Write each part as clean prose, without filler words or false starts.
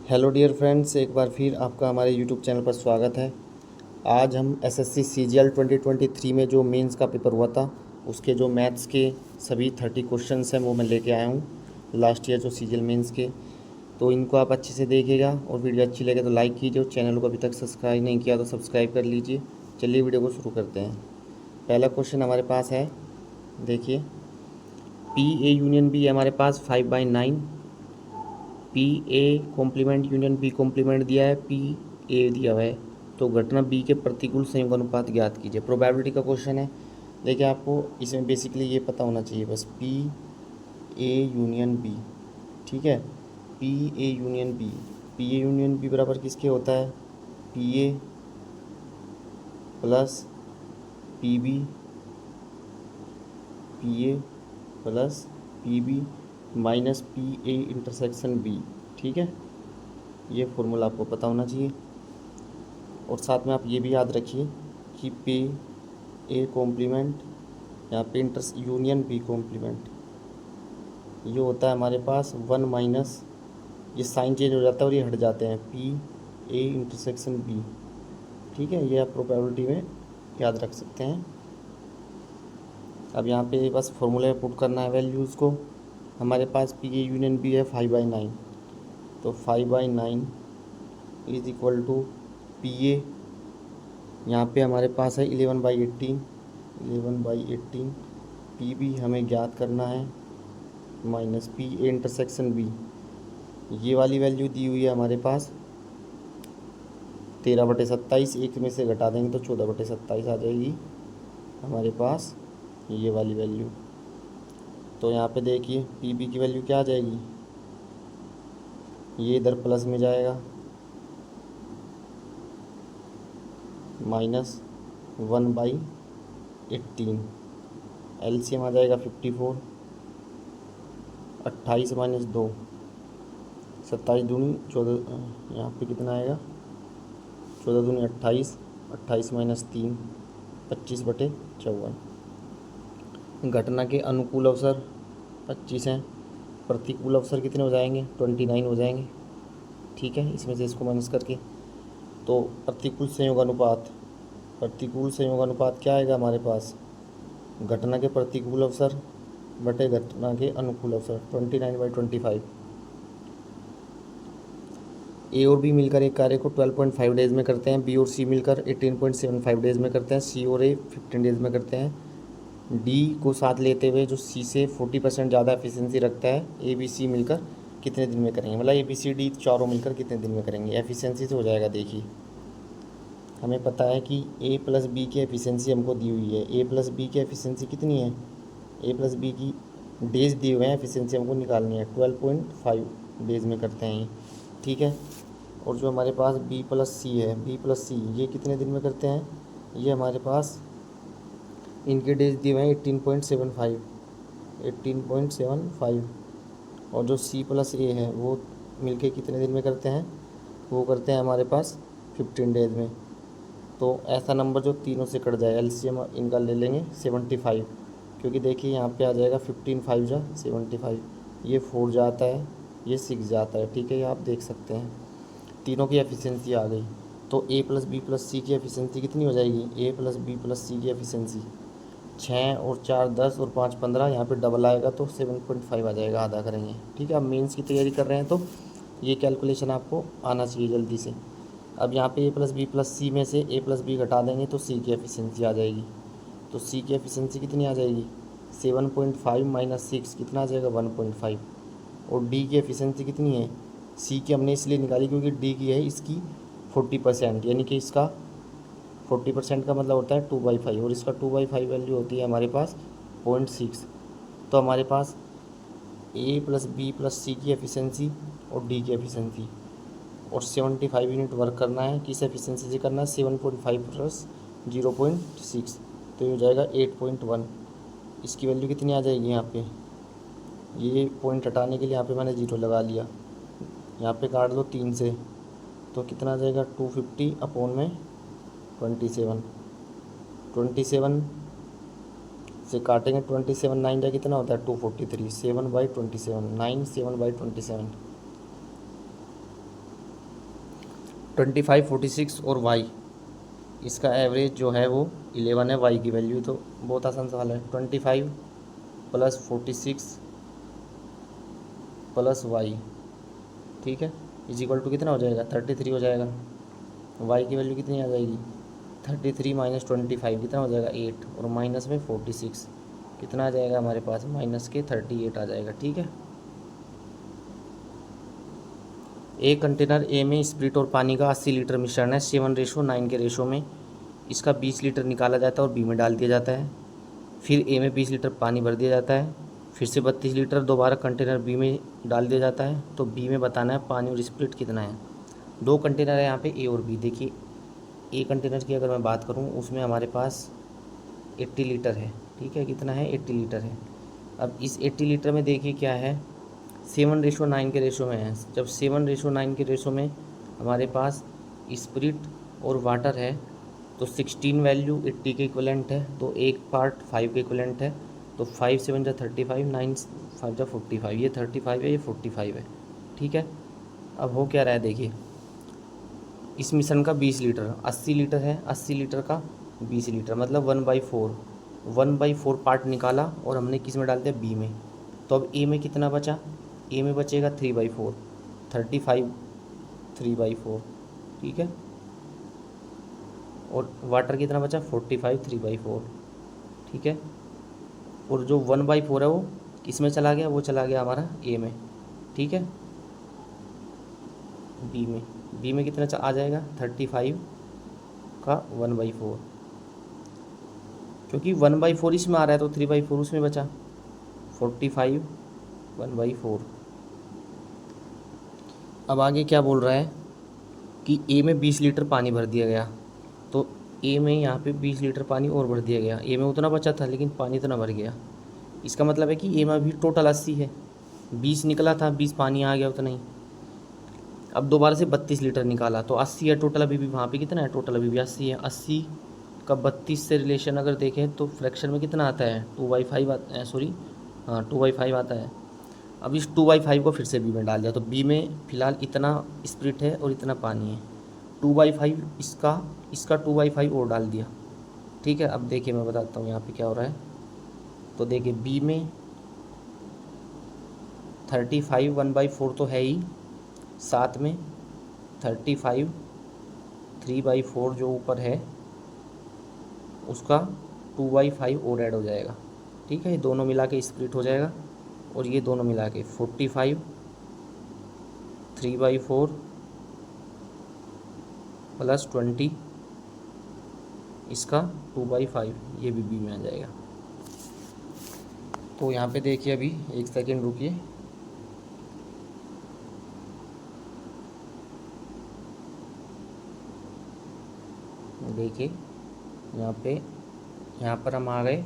Hello dear friends, एक बार फिर आपका हमारे यूट्यूब चैनल पर स्वागत है। आज हम एसएससी सीजीएल 2023 में जो मेंस का पेपर हुआ था उसके जो मैथ्स के सभी 30 क्वेश्चंस हैं वो मैं लेके आया हूँ लास्ट ईयर जो सीजीएल मेंस के। तो इनको आप अच्छे से देखिएगा और वीडियो अच्छी लगे तो लाइक कीजिए और चैनल को अभी तक सब्सक्राइब नहीं किया तो सब्सक्राइब कर लीजिए। चलिए वीडियो को शुरू करते हैं। पहला क्वेश्चन हमारे पास है, देखिए, पी ए यूनियन बी हमारे पास 5/9, P A complement union B complement दिया है, पी ए दिया हुआ है। तो घटना बी के प्रतिकूल संयोग अनुपात ज्ञात कीजिए। प्रोबेबिलिटी का क्वेश्चन है। देखिए, आपको इसमें बेसिकली ये पता होना चाहिए बस, पी ए यूनियन बी, ठीक है। P A union B, P A union B बराबर किसके होता है? P A plus P B, P A plus P B minus P A intersection B, ठीक है। ये फॉर्मूला आपको पता होना चाहिए। और साथ में आप ये भी याद रखिए कि पी ए कॉम्प्लीमेंट, यहाँ पे इंटर यूनियन बी कॉम्प्लीमेंट, ये होता है हमारे पास 1 माइनस, ये साइन चेंज हो जाता है और ये हट जाते हैं, पी ए इंटरसेक्शन बी, ठीक है। ये आप प्रोबेबिलिटी में याद रख सकते हैं। अब यहाँ पे बस फॉर्मूले में पुट करना है वैल्यूज़ को। हमारे पास पी ए यूनियन बी है 5/9, तो 5/9 is equal to P A, यहाँ पे हमारे पास है 11/18, 11/18, पी बी हमें ज्ञात करना है minus P A intersection B, ये वाली वैल्यू दी हुई है हमारे पास 13/27, एक में से घटा देंगे तो 14/27 आ जाएगी हमारे पास ये वाली वैल्यू। तो यहाँ पे देखिए पी बी की वैल्यू क्या आ जाएगी, ये इधर प्लस में जाएगा, -1/18, एलसीएम आ जाएगा 54, 28 माइनस 2, 27 दूनी 14, यहाँ पे कितना आएगा, 14 दूनी 28, 28 माइनस 3, 25/54। घटना के अनुकूल अवसर 25 हैं, प्रतिकूल अवसर कितने हो जाएंगे, 29 हो जाएंगे, ठीक है। इसमें से इसको माइनस करके, तो प्रतिकूल संयोग अनुपात, प्रतिकूल संयोग अनुपात क्या आएगा हमारे पास, घटना के प्रतिकूल अवसर बटे घटना के अनुकूल अवसर, 29/25। ए और बी मिलकर एक कार्य को 12.5 डेज़ में करते हैं, बी और सी मिलकर 18.75 डेज़ में करते हैं, सी और ए 15 डेज़ में करते हैं। डी को साथ लेते हुए जो सी से 40% ज़्यादा एफिशिएंसी रखता है, ए बी सी मिलकर कितने दिन में करेंगे, मतलब ए बी सी डी चारों मिलकर कितने दिन में करेंगे। एफिशिएंसी से हो जाएगा, देखिए हमें पता है कि ए प्लस बी की एफिशिएंसी हमको दी हुई है, ए प्लस बी की एफिशिएंसी कितनी है, ए प्लस बी की डेज दिए हुए हैं, एफिशिएंसी हमको निकालनी है, 12.5 डेज में करते हैं ये, ठीक है। और जो हमारे पास बी प्लस सी है, बी प्लस सी ये कितने दिन में करते हैं, ये हमारे पास इनके डेज दिए हुए हैं 18.75, 18.75। और जो सी प्लस ए है वो मिलके कितने दिन में करते हैं, वो करते हैं हमारे पास 15 डेज में। तो ऐसा नंबर जो तीनों से कट जाए, एलसीएम इनका ले लेंगे 75, क्योंकि देखिए यहाँ पे आ जाएगा 15 5 जा 75, ये 4 जाता है, ये 6 जाता है, ठीक है। ये आप देख सकते हैं तीनों की एफिशिएंसी आ गई। तो ए प्लस बी प्लस सी की एफिशिएंसी कितनी हो जाएगी, ए प्लस बी प्लस सी की एफिशिएंसी 6 और 4 10 और 5 15, यहाँ पे डबल आएगा तो 7.5 आ जाएगा, आधा करेंगे, ठीक है। अब मेंस की तैयारी कर रहे हैं तो ये कैलकुलेशन आपको आना चाहिए जल्दी से। अब यहाँ पे ए प्लस बी प्लस सी में से ए प्लस बी घटा देंगे तो सी की एफिशिएंसी आ जाएगी। तो सी की एफिशिएंसी कितनी आ जाएगी, 7.5 माइनस 6 कितना आ जाएगा, 1.5। और डी की एफिशिएंसी कितनी है, सी की हमने इसलिए निकाली क्योंकि डी की है इसकी 40%, यानी कि इसका 40% का मतलब होता है 2/5, और इसका 2/5 वैल्यू होती है हमारे पास 0.6। तो हमारे पास ए प्लस बी प्लस सी की एफिशिएंसी और डी की एफिशिएंसी, और 75 यूनिट वर्क करना है, किस एफिशिएंसी से करना है, 7.5 प्लस 0.6, तो ये हो जाएगा 8.1। इसकी वैल्यू कितनी आ जाएगी, यहाँ पे ये पॉइंट हटाने के लिए यहाँ पे मैंने 0 लगा लिया, यहाँ पे काट दो 3 से, तो कितना आ जाएगा 250/27, 27 से काटेंगे 27 9 जा कितना होता है 243, 7/27, 9 7/27, 25, 46 और y, इसका एवरेज जो है वो 11 है। y की वैल्यू तो बहुत आसान सवाल है। 25 प्लस 46 प्लस y, ठीक है, इज इक्वल टू कितना हो जाएगा, 33 हो जाएगा। y की वैल्यू कितनी आ जाएगी, 33 माइनस 25 कितना हो जाएगा, 8, और माइनस में 46 कितना आ जाएगा हमारे पास, माइनस के 38 आ जाएगा। ठीक है, एक कंटेनर ए में स्प्रिट और पानी का 80 लीटर मिश्रण है 7:9 के रेशो में। इसका 20 लीटर निकाला जाता है और बी में डाल दिया जाता है। फिर ए में 20 लीटर पानी भर दिया जाता है, फिर से 32 लीटर दोबारा कंटेनर बी में डाल दिया जाता है। तो बी में बताना है पानी और स्प्रिट कितना है। दो कंटेनर है यहाँ पे ए और बी। देखिए ए कंटेनर की अगर मैं बात करूँ उसमें हमारे पास 80 लीटर है, ठीक है, कितना है, 80 लीटर है। अब इस 80 लीटर में देखिए क्या है, 7:9 के रेशो में है। जब 7:9 के रेशो में हमारे पास स्प्रिट और वाटर है तो 16 वैल्यू 80 के इक्वलेंट है, तो एक पार्ट 5 के इक्वलेंट है। तो 5 7 जा 35, 9 5 जा 45, ये 35 है, ये 45 है। ठीक है, अब हो क्या रहा है देखिए, इस मिश्रण का 20 लीटर 80 लीटर है, 80 लीटर का 20 लीटर मतलब 1/4, 1/4 पार्ट निकाला और हमने किस में डाल दिया, बी में। तो अब ए में कितना बचा, ए में बचेगा 3/4, 35 3/4, ठीक है, और वाटर कितना बचा, 45 3/4, ठीक है। और जो 1/4 है वो किस में चला गया, वो चला गया हमारा ए में, ठीक है। बी में कितना आ जाएगा, 35 का 1/4, क्योंकि 1/4 इसमें आ रहा है तो 3/4 उसमें बचा, 45 1/4। अब आगे क्या बोल रहा है कि ए में 20 लीटर पानी भर दिया गया, तो ए में यहाँ पे 20 लीटर पानी और भर दिया गया। ए में उतना बचा था लेकिन पानी इतना भर गया, इसका मतलब है कि ए में अभी टोटल 80 है, 20 निकला था, 20 पानी आ गया उतना ही। अब दोबारा से 32 लीटर निकाला तो 80 है टोटल, अभी भी वहाँ पे कितना है, टोटल अभी भी 80 है। 80 का 32 से रिलेशन अगर देखें तो फ्रैक्शन में कितना आता है, 2/5 आता है, सॉरी हाँ 2/5 आता है। अब इस 2/5 को फिर से बी में डाल दिया, तो बी में फ़िलहाल इतना स्प्रिट है और इतना पानी है, 2/5 इसका 2/5 और डाल दिया, ठीक है। अब देखिए मैं बताता हूँ यहाँ पे क्या हो रहा है। तो देखिए बी में 35 1/4 तो है ही, साथ में 35 3/4 जो ऊपर है उसका 2/5 और ऐड हो जाएगा, ठीक है। ये दोनों मिला के स्प्लिट हो जाएगा और ये दोनों मिला के 45 3/4 प्लस 20 इसका 2/5, ये भी बी में आ जाएगा। तो यहाँ पे देखिए अभी एक सेकेंड रुकिए, देखिए यहाँ पर हम आ गए,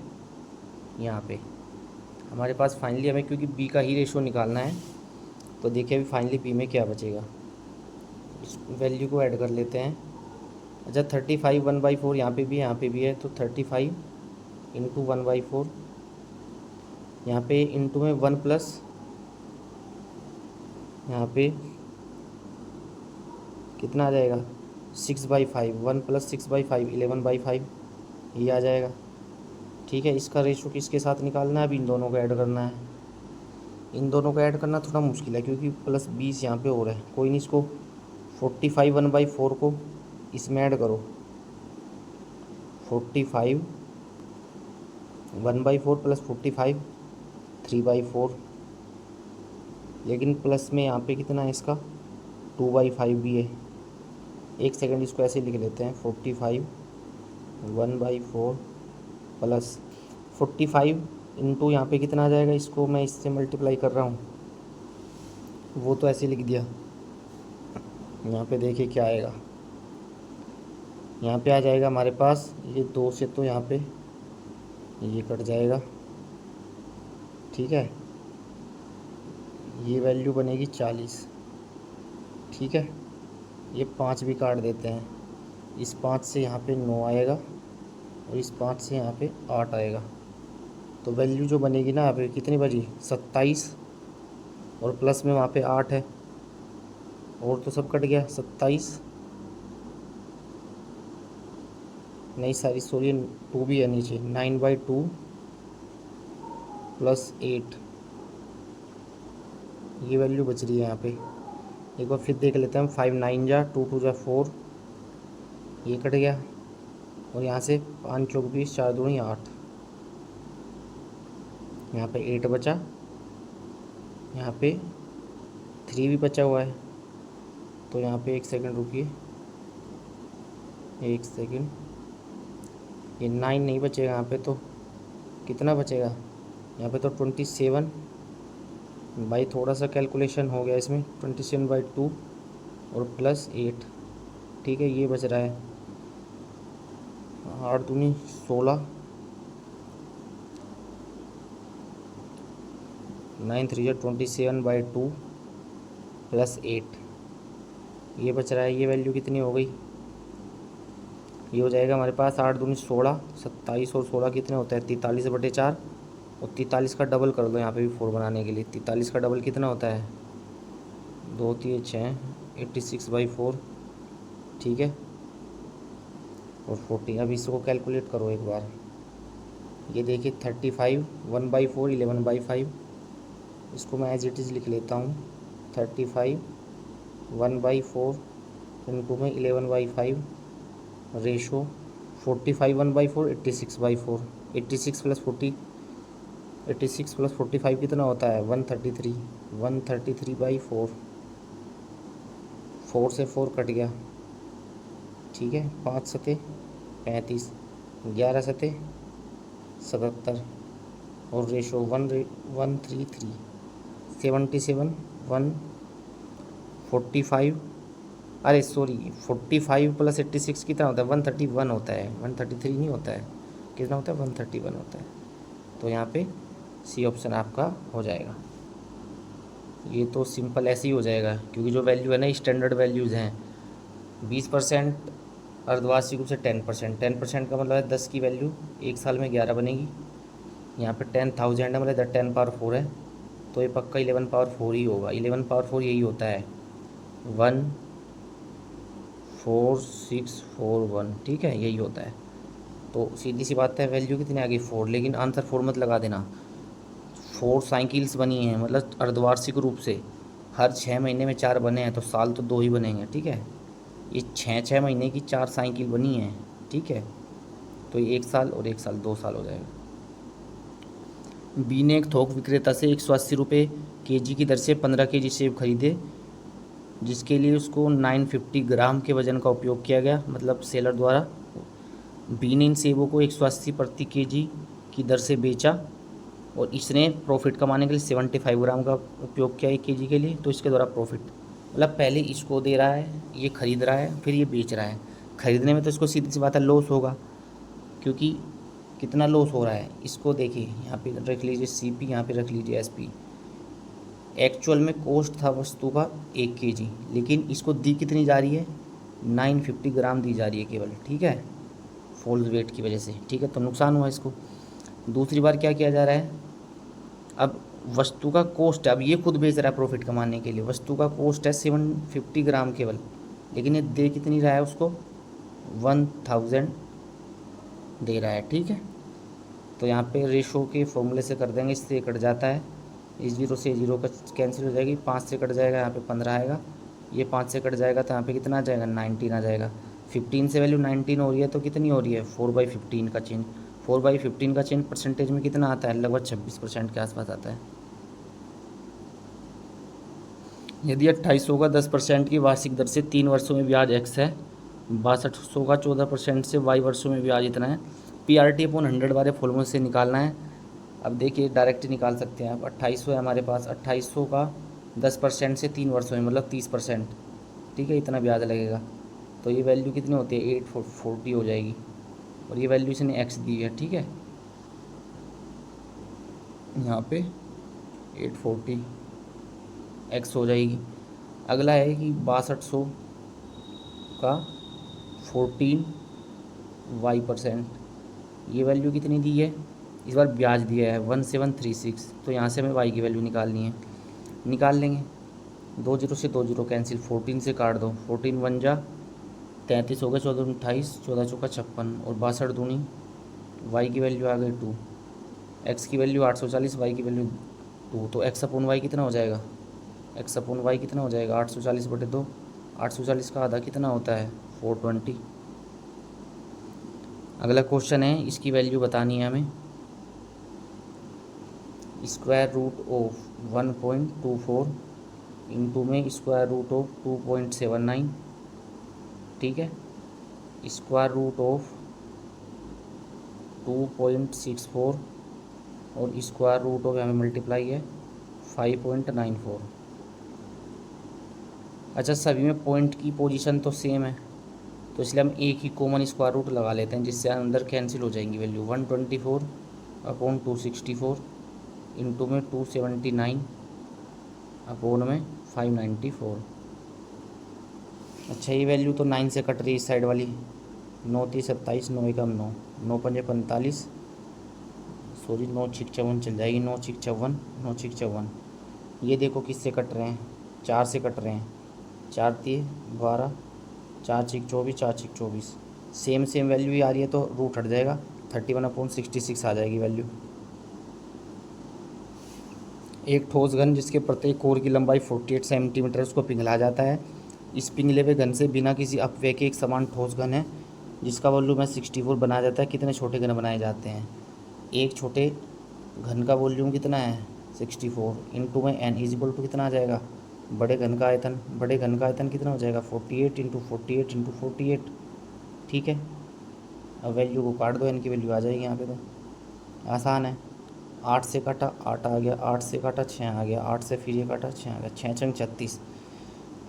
यहाँ पे हमारे पास फाइनली हमें क्योंकि बी का ही रेशो निकालना है, तो देखिए अभी फाइनली बी में क्या बचेगा, इस वैल्यू को ऐड कर लेते हैं। अच्छा 35 1/4 यहाँ पे भी है, तो 35 इंटू 1/4, यहाँ पे इंटू में 1 प्लस यहाँ पे कितना आ जाएगा, 6/5, 1 प्लस 6/5 11/5 ये आ जाएगा, ठीक है। इसका रेशो किसके साथ निकालना है, अब इन दोनों को ऐड करना है। इन दोनों को ऐड करना थोड़ा मुश्किल है क्योंकि प्लस 20 यहाँ पे और है, कोई नहीं, इसको 45 1/4 को इसमें ऐड करो, 45 1/4 प्लस 45 3/4, लेकिन प्लस में यहाँ पे कितना है इसका 2/5 भी है। एक सेकंड इसको ऐसे लिख लेते हैं, 45 1/4 प्लस 45 इंटू यहाँ पे कितना आ जाएगा, इसको मैं इससे मल्टीप्लाई कर रहा हूँ, वो तो ऐसे लिख दिया। यहाँ पे देखिए क्या आएगा, यहाँ पे आ जाएगा हमारे पास ये 2 से, तो यहाँ पे ये कट जाएगा, ठीक है। ये वैल्यू बनेगी 40, ठीक है। ये 5 भी काट देते हैं, इस 5 से यहाँ पे 9 आएगा और इस 5 से यहाँ पे 8 आएगा। तो वैल्यू जो बनेगी ना यहाँ पे कितनी बची, 27, और प्लस में वहाँ पे 8 है और तो सब कट गया, 27 नहीं सारी सॉरी, 2 भी है नीचे, 9/2 + 8, ये वैल्यू बच रही है यहाँ पे। एक बार फिर देख लेते हैं हम। 5 9 जा, 2 2 जा 4, ये कट गया, और यहाँ से 5 चौक 20, 4 दूनी 8, यहाँ पे 8 बचा, यहाँ पे 3 भी बचा हुआ है। तो यहाँ पे 1 सेकंड रुकिए, 1 सेकंड, ये 9 नहीं बचेगा यहाँ पे, तो कितना बचेगा यहाँ पे? तो 27 भाई, थोड़ा सा कैलकुलेशन हो गया इसमें, 27/2 और +8, ठीक है, ये बच रहा है 8 दूनी 16, 9 3 जा 27/2 +8, ये बच रहा है। ये वैल्यू कितनी हो गई? ये हो जाएगा हमारे पास 8 दूनी 16, 27 और 16 कितने होता है? 43/4, और 43 का डबल कर दो यहाँ पे भी 4 बनाने के लिए। 43 का डबल कितना होता है? 2 3 6, 86/4, ठीक है, और 40। अब इसको कैलकुलेट करो एक बार। ये देखिए 35, 1/4 11/5, इसको मैं एज इट इज़ लिख लेता हूँ। 35 1/4 इनको मैं 11/5 रेशो 45 1/4 86/4, 86 + 40, 86 + 45 कितना होता है? 133, 133/4, 4 से 4 कट गया, ठीक है, 5 सते 35, 11 सते 77, और रेशो 133, 77 145, अरे सॉरी 45 + 86 कितना होता है? 131 होता है, 133 नहीं होता है, कितना होता है? 131 होता है। तो यहाँ पे सी ऑप्शन आपका हो जाएगा। ये तो सिंपल ऐसे ही हो जाएगा, क्योंकि जो वैल्यू है ना, स्टैंडर्ड वैल्यूज़ हैं। 20% अर्धवार्षिक रूप से 10%, 10% का मतलब है 10 की वैल्यू 1 साल में 11 बनेगी। यहाँ पे 10,000 है, मतलब 10⁴ है, तो ये पक्का 11⁴ ही होगा। 11⁴ यही होता है 14641, ठीक है, यही होता है। तो सीधी सी बात है, वैल्यू कितनी आ गई? 4, लेकिन आंसर 4 मत लगा देना। 4 साइकिल्स बनी हैं, मतलब अर्धवार्षिक रूप से हर 6 महीने में 4 बने हैं, तो साल तो 2 ही बनेंगे, ठीक है। ये 6 महीने की 4 साइकिल बनी हैं, ठीक है, तो ये 1 साल और 1 साल 2 साल हो जाएगा। बी ने एक थोक विक्रेता से 180 रुपये kg की दर से 15 kg सेब खरीदे, जिसके लिए उसको 950 ग्राम के वज़न का उपयोग किया गया, मतलब सेलर द्वारा। बी ने इन सेबों को 180 प्रति kg की दर से बेचा, और इसने प्रॉफिट कमाने के लिए 75 ग्राम का उपयोग किया 1 kg के लिए, तो इसके द्वारा प्रॉफिट, मतलब पहले इसको दे रहा है, ये खरीद रहा है, फिर ये बेच रहा है। खरीदने में तो इसको सीधी सी बात है लॉस होगा, क्योंकि कितना लॉस हो रहा है इसको देखिए, यहाँ पे रख लीजिए CP, यहाँ पे रख लीजिए SP। एक्चुअल में कॉस्ट था वस्तु का 1 kg, लेकिन इसको दी कितनी जा रही है? 950 ग्राम दी जा रही है केवल, ठीक है, फॉल्स वेट की वजह से, ठीक है, तो नुकसान हुआ इसको। दूसरी बार क्या किया जा रहा है? अब वस्तु का कॉस्ट है, अब ये खुद बेच रहा है प्रॉफिट कमाने के लिए, वस्तु का कॉस्ट है 750 ग्राम केवल, लेकिन ये दे कितनी रहा है उसको? 1000 दे रहा है, ठीक है। तो यहाँ पे रेशो के फॉर्मूले से कर देंगे, इससे कट जाता है, इस 0 से 0 का कैंसिल हो जाएगी, 5 से कट जाएगा, यहाँ पे 15 आएगा, ये 5 से कट जाएगा, तो यहाँ पे कितना आ जाएगा? 19 आ जाएगा। 15 से वैल्यू 19 हो रही है, तो कितनी हो रही है? 4/15 का चेंज। 4/15 का चेंज परसेंटेज में कितना आता है? लगभग 26% के आसपास आता है। यदि 2800 का 10% की वार्षिक दर से 3 वर्षों में ब्याज x है, 6200 का 14% से y वर्षों में ब्याज इतना है। PRT/100 वाले फॉर्मूले से निकालना है। अब देखिए डायरेक्ट निकाल सकते हैं आप। 2800 है हमारे पास, 2800 का 10% से 3 वर्षों में मतलब 30%, ठीक है, इतना ब्याज लगेगा। तो ये वैल्यू कितनी होती है? 840 हो जाएगी, और ये वैल्यू इसने x दी है, ठीक है, यहाँ पे 840 x हो जाएगी। अगला है कि 6200 का 14y%, ये वैल्यू कितनी दी है? इस बार ब्याज दिया है 1736, तो यहाँ से हमें y की वैल्यू निकालनी है, निकाल लेंगे। 2 0 से 2 0 कैंसिल, 14 से काट दो, 14 1 जा 33 हो गया, 14 दूनी 28, 14 चौका 56 और 62 दूनी वाई की वैल्यू आ गई 2, एक्स की वैल्यू 840, वाई की वैल्यू 2, तो एक्स अपॉन वाई कितना हो जाएगा, एक्स अपॉन वाई कितना हो जाएगा 840/2, 840 का आधा कितना होता है 420। अगला क्वेश्चन है, इसकी वैल्यू बतानी है हमें। स्क्वायर रूट ऑफ 1.24 इंटू में स्क्वायर रूट ऑफ 2.79, ठीक है, स्क्वायर रूट ऑफ 2.64 और स्क्वायर रूट ऑफ हमें मल्टीप्लाई है 5.94। अच्छा, सभी में पॉइंट की पोजीशन तो सेम है, तो इसलिए हम एक ही कॉमन स्क्वायर रूट लगा लेते हैं, जिससे अंदर कैंसिल हो जाएंगी वैल्यू। 124/264 इंटू में 279 अपॉन में 594। अच्छा, ये वैल्यू तो 9 से कट रही है इस साइड वाली, 9 3 27, 9 एकम 9, 9 पंजे 45, सॉरी 9 6 54 चल जाएगी, 9 6 54, 9 6 54। ये देखो किससे कट रहे हैं, 4 से कट रहे हैं, 4 3 12, 4 6 24, 4 6 24, सेम वैल्यू ही आ रही है, तो रूट हट जाएगा, 31/66 आ जाएगी वैल्यू। एक ठोस घन जिसके प्रत्येक कोर की लंबाई 48 सेंटीमीटर, उसको पिघला जाता है। इस पिघले हुए घन से बिना किसी अपव्यय के एक समान ठोस घन है जिसका वॉल्यूम है 64 बनाया जाता है। कितने छोटे घन बनाए जाते हैं, एक छोटे घन का वॉल्यूम कितना है 64 इंटू में n इज इक्वल टू कितना आ जाएगा, बड़े घन का आयतन, बड़े घन का आयतन कितना हो जाएगा 48 इंटू 48 इंटू 48, ठीक है। अब वैल्यू को काट दो, n की वैल्यू आ जाएगी यहाँ पे, तो आसान है। 8 से काटा 8 आ गया, 8 से काटा 6 आ गया, 8 से फिर ये काटा 6 आ गया, 6 छंग 36,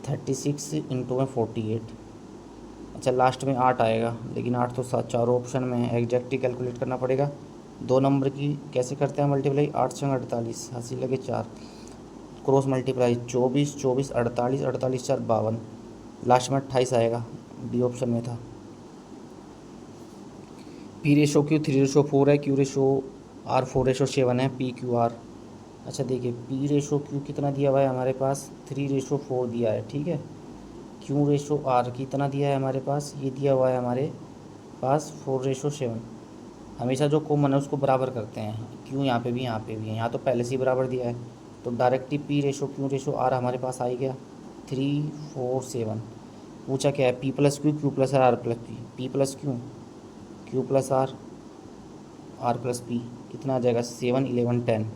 36 इंटू में 48। अच्छा, लास्ट में 8 आएगा, लेकिन 8 तो सात चारों ऑप्शन में है, एग्जैक्टली कैलकुलेट करना पड़ेगा। दो नंबर की कैसे करते हैं मल्टीप्लाई, 8 छंग 48, हंसी लगे 4, क्रॉस मल्टीप्लाई 24 24 48, 48 4 52, लास्ट में 28 आएगा, बी ऑप्शन में था। P/Q 3/4 है, Q/R 4/7 है, PQR। अच्छा देखिए, P/Q कितना दिया हुआ है हमारे पास 3/4 दिया है, ठीक है। Q/R कितना दिया है हमारे पास, ये दिया हुआ है हमारे पास 4/7। हमेशा जो कॉमन है उसको बराबर करते हैं, Q यहाँ पे भी यहाँ पे भी है, यहाँ तो पहले से ही बराबर दिया है, तो डायरेक्टली P/Q/R हमारे पास आ ही गया 3 4 7। पूछा क्या है, P+Q Q+R P+Q Q+R R+P कितना आ जाएगा 7 11 10।